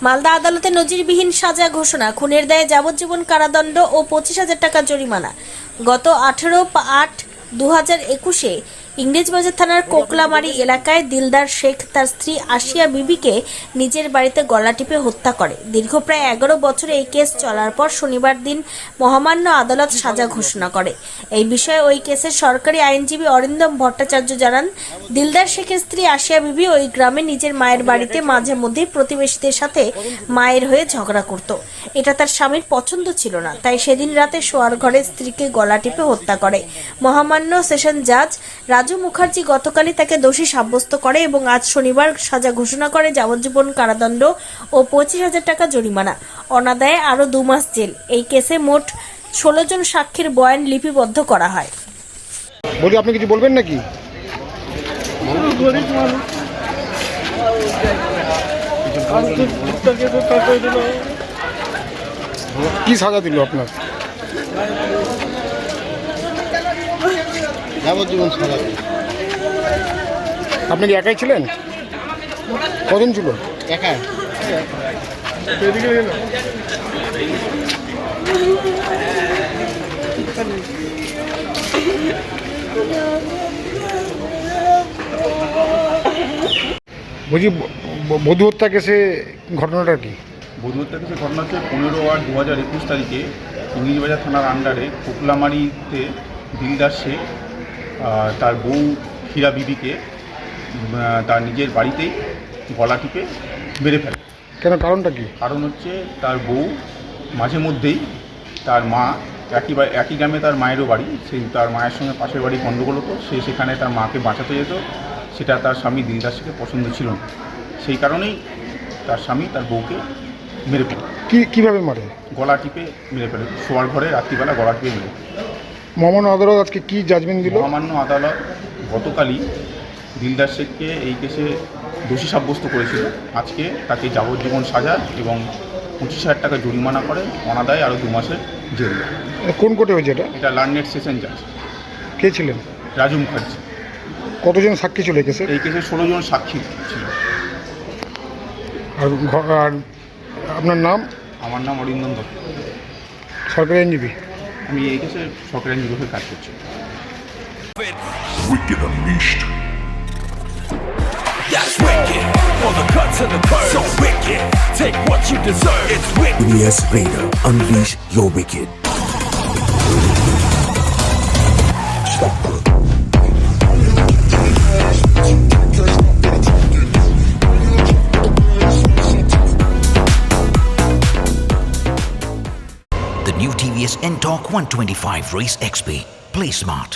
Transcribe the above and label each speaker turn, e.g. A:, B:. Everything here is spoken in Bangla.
A: মালদা আদালতে নজিরবিহীন সাজা ঘোষণা, খুনের দায়ে যাবজ্জীবন কারাদণ্ড ও 25,000 টাকা জরিমানা। গত 18/8/2021 ইংরেজবাজার থানার কোকলামারি এলাকায় দিলদার শেখ তার স্ত্রী আসিয়া বিবিকে নিজের বাড়িতে গলা টিপে হত্যা করে। দীর্ঘ প্রায় 11 বছর এই কেস চলার পর শনিবার দিন মহামান্য আদালত সাজা ঘোষণা করে। এই বিষয়ে ওই কেসের সরকারি আইনজীবী অরিন্দম ভট্টাচার্য জানান, দিলদার শেখের স্ত্রী আসিয়া বিবি ওই গ্রামে নিজের মায়ের বাড়িতে মাঝে মধ্যেই প্রতিবেশীদের সাথে মায়ের হয়ে ঝগড়া করত। এটা তার স্বামীর পছন্দ ছিল না, তাই সেদিন রাতে শোয়ার ঘরে স্ত্রীকে গলা টিপে হত্যা করে। মহামান্য সেশন জাজ রাজু মুখার্জি গতকালই তাকে দোষী সাব্যস্ত করে এবং আজ শনিবার সাজা ঘোষণা করে যাবজ্জীবন কারাদণ্ড ও 25,000 টাকা জরিমানা, অনাদায়ে আরও 2 মাস জেল। এই কেসে মোট 16 জন সাক্ষীর বয়ান লিপিবদ্ধ করা হয়।
B: বলি, আপনি কিছু বলবেন নাকি? কি সাজা দিল আপনার?
C: যাবজ্জীবন সাজা।
B: আপনি কি একাই ছিলেন? কজন ছিল?
C: একা।
B: বলছি, বধূ হত্যা কেসে ঘটনাটা কি?
D: বধূ হত্যা কেসে ঘটনা হচ্ছে 15/8/2021 তারিখে ইংরেজবাজার থানার আন্ডারে কোকলামারিতে দিলদার শেখ তার বউ হীরা বিবিকে তার নিজের বাড়িতেই গলা টিপে মেরে ফেলে।
B: কেন, কারণটা কি?
D: কারণ হচ্ছে তার বউ মাঝে মধ্যেই তার মা একই গ্রামে তার মায়েরও বাড়ি, সেই তার মায়ের সঙ্গে পাশের বাড়ি গণ্ডগোল হতো, সে সেখানে তার মাকে বাঁচাতে যেত, সেটা তার স্বামী দিলদার শেখের পছন্দ ছিল না। সেই কারণেই তার স্বামী তার বউকে মেরে ফেলে।
B: কিভাবে মারে?
D: গলা টিপে মেরে ফেলে, শোয়ার ঘরে রাত্রিবেলা গলা টিপে মেরে ফেলে।
B: মহামান্য আদালত আজকে কি জাজমেন্ট দিল?
D: মহামান্য আদালত গতকালই দিলদার শেখকে এই কেসে দোষী সাব্যস্ত করেছিল। আজকে তাকে যাবজ্জীবন সাজা এবং 25,000 টাকা জরিমানা করে, অনাদায়ে আরও 2 মাসের জেল।
B: কোন কোর্টে হয়েছে এটা?
D: এটা লার্নেড সেশন জাজ।
B: কে ছিলেন?
D: রাজু মুখার্জি।
B: কতজন সাক্ষী ছিল এই কেসে?
D: এই কেসে 16 জন সাক্ষী ছিল।
B: আর আপনার নাম?
D: আমার নাম অরিন্দম দত্ত,
B: সরকারি আইনজীবী।
D: আমি এই কেসে সরকারি আইনজীবী হয়ে কাজ করছি।
E: Wicked Unleashed.
F: That's wicked. For the cuts and the curves. So wicked. Take what you deserve. It's wicked.
E: Yes, Vader. Unleash your wicked.
G: The new TVS N-Torque 125 Race XP. Play smart.